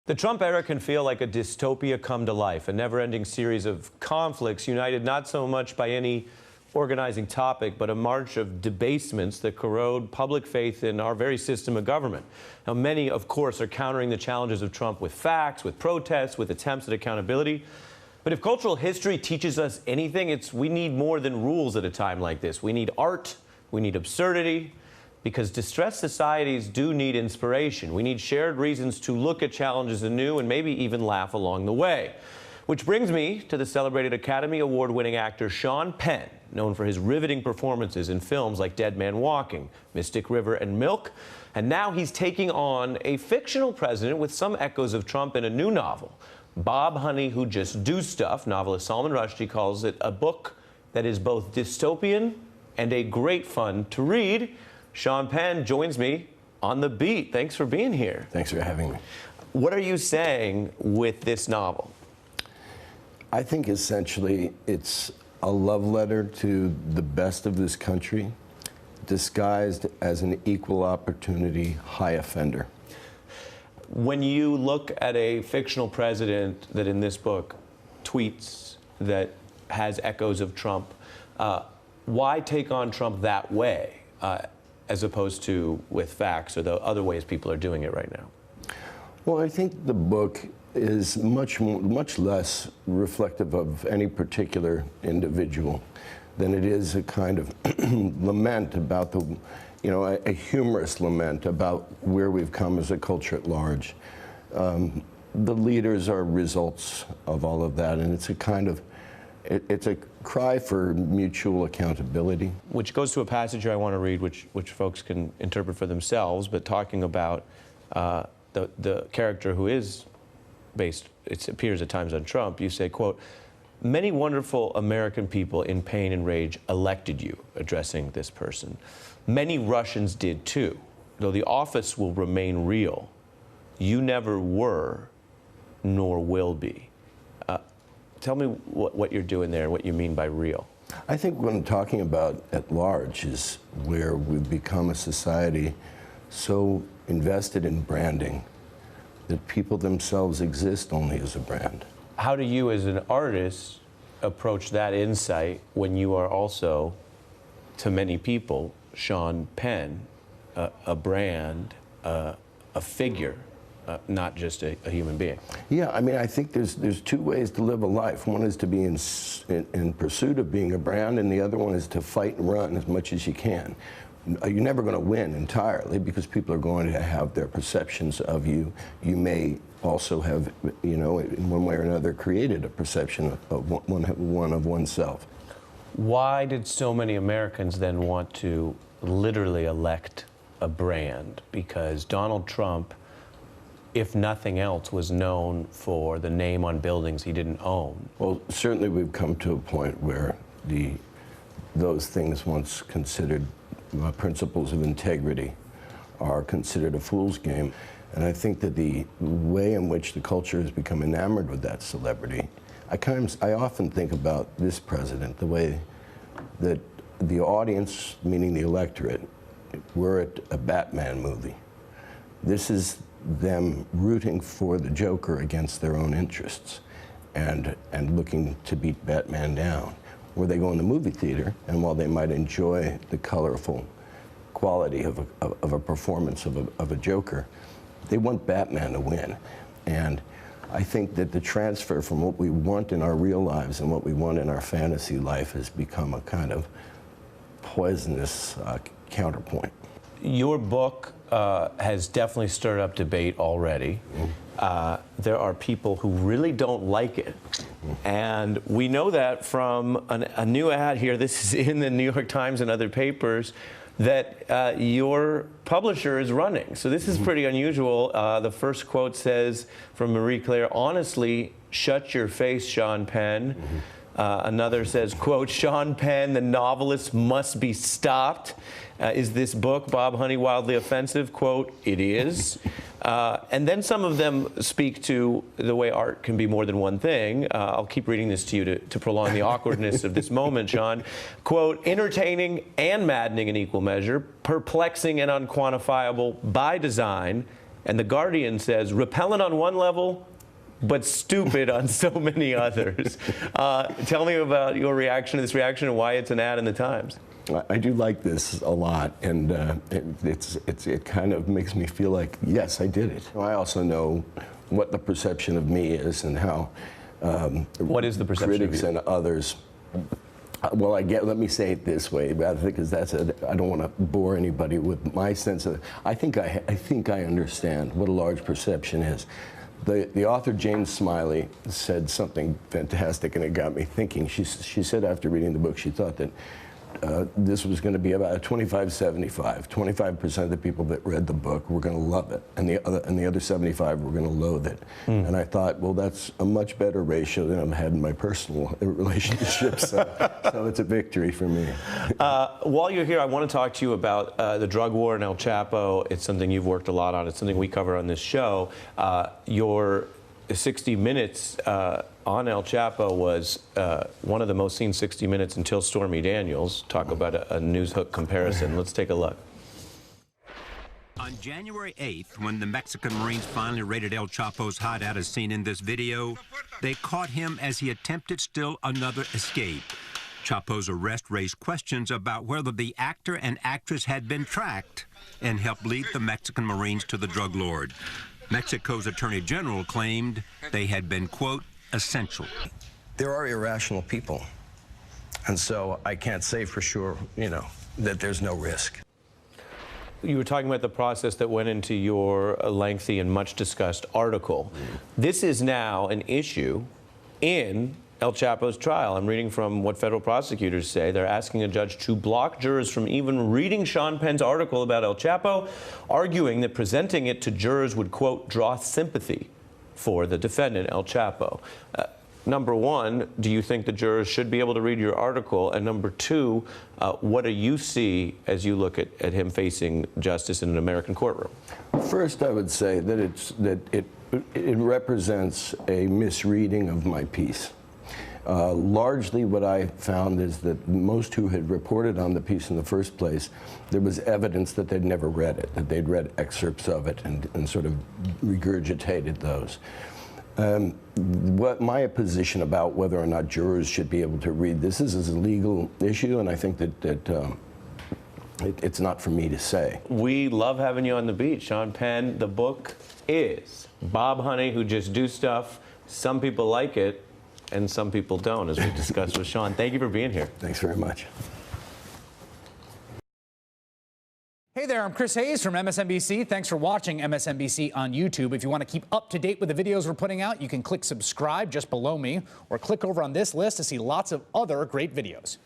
The Trump era can feel like a dystopia come to life, a never-ending series of conflicts united not so much by any organizing topic, but a march of debasements that corrode public faith in our very system of government. Now, many, of course, are countering the challenges of Trump with facts, with protests, with attempts at accountability. But if cultural history teaches us anything, it's we need more than rules at a time like this. We need art, we need absurdity, because distressed societies do need inspiration. We need shared reasons to look at challenges anew and maybe even laugh along the way. Which brings me to the celebrated Academy Award-winning actor Sean Penn, known for his riveting performances in films like Dead Man Walking, Mystic River, and Milk. And now he's taking on a fictional president with some echoes of Trump in a new novel. Bob Honey Who Just Do Stuff, novelist Salman Rushdie calls it a book that is both dystopian and a great fun to read. Sean Penn joins me on the beat. Thanks for being here. Thanks for having me. What are you saying with this novel? I think essentially it's a love letter to the best of this country, disguised as an equal opportunity high offender. When you look at a fictional president that in this book tweets that has echoes of Trump, why take on Trump that way? As opposed to with facts or the other ways people are doing it right now? Well, I think the book is much less reflective of any particular individual than it is a kind of lament about a humorous lament about where we've come as a culture at large. The leaders are results of all of that, and it's a kind of it's a cry for mutual accountability. Which goes to a passage I want to read, which folks can interpret for themselves, but talking about the character who is based, it appears at times on Trump. You say, quote, "Many wonderful American people in pain and rage elected you," addressing this person. "Many Russians did too. Though the office will remain real, you never were nor will be." Tell me what you're doing there and what you mean by real. I think what I'm talking about at large is where we've become a society so invested in branding that people themselves exist only as a brand. How do you as an artist approach that insight when you are also, to many people, Sean Penn, a brand, a figure? Not just a human being. Yeah, I mean, I think there's two ways to live a life. One is to be in pursuit of being a brand, and the other one is to fight and run as much as you can. You're never going to win entirely because people are going to have their perceptions of you. You may also have, in one way or another, created a perception of one of oneself. Why did so many Americans then want to literally elect a brand? Because Donald Trump, if nothing else, was known for the name on buildings he didn't own. Well, certainly we've come to a point where those things once considered principles of integrity are considered a fool's game. And I think that the way in which the culture has become enamored with that celebrity, I often think about this president, the way that the audience, meaning the electorate, we're at a Batman movie. This is them rooting for the Joker against their own interests and looking to beat Batman down. Where they go in the movie theater, and while they might enjoy the colorful quality of a performance of a Joker, they want Batman to win. And I think that the transfer from what we want in our real lives and what we want in our fantasy life has become a kind of poisonous counterpoint. Your book has definitely stirred up debate already. There are people who really don't like it. And we know that from a new ad here, this is in the New York Times and other papers, that your publisher is running. So this is pretty unusual. The first quote says from Marie Claire, "Honestly, shut your face, Sean Penn." Another says, quote, "Sean Penn, the novelist, must be stopped. Is this book, Bob Honey, wildly offensive?" Quote, "It is." And then some of them speak to the way art can be more than one thing. I'll keep reading this to you to prolong the awkwardness of this moment, Sean. Quote, "Entertaining and maddening in equal measure, perplexing and unquantifiable by design, And The Guardian says, repellent on one level, but stupid on so many others. Tell me about your reaction to this reaction and why it's an ad in the Times. I do like this a lot, and it kind of makes me feel like, yes, I did it. I also know what the perception of me is and how what is the perception critics of you? and others. Well, let me say it this way, because I don't want to bore anybody with my sense of. I think I understand what a large perception is. The author Jane Smiley said something fantastic, and it got me thinking. She said after reading the book, she thought that this was going to be about a 25-75. 25% of the people that read the book were going to love it, and the other 75 were going to loathe it. And I thought, well, that's a much better ratio than I've had in my personal relationships. So it's a victory for me. While you're here, I want to talk to you about the drug war and El Chapo. It's something you've worked a lot on. It's something we cover on this show. Your 60 Minutes on El Chapo was one of the most seen 60 Minutes until Stormy Daniels. Talk about a news hook comparison. Let's take a look. On January 8th, when the Mexican Marines finally raided El Chapo's hideout as seen in this video, they caught him as he attempted still another escape. Chapo's arrest raised questions about whether the actor and actress had been tracked and helped lead the Mexican Marines to the drug lord. Mexico's Attorney General claimed they had been, quote, essential. There are irrational people, and so I can't say for sure, that there's no risk. You were talking about the process that went into your lengthy and much discussed article. This is now an issue in El Chapo's trial. I'm reading from what federal prosecutors say. They're asking a judge to block jurors from even reading Sean Penn's article about El Chapo, arguing that presenting it to jurors would, quote, draw sympathy for the defendant, El Chapo. Number one, do you think the jurors should be able to read your article? And number two, what do you see as you look at him facing justice in an American courtroom? First, I would say that it represents a misreading of my piece. Largely what I found is that most who had reported on the piece in the first place, there was evidence that they'd never read it, that they'd read excerpts of it and sort of regurgitated those. What my position about whether or not jurors should be able to read this is a legal issue, and I think that it's not for me to say. We love having you on the beat, Sean Penn. The book is Bob Honey, Who Just Do Stuff. Some people like it, and some people don't, as we discussed with Sean. Thank you for being here. Thanks very much. Hey there, I'm Chris Hayes from MSNBC. Thanks for watching MSNBC on YouTube. If you want to keep up to date with the videos we're putting out, you can click subscribe just below me, or click over on this list to see lots of other great videos.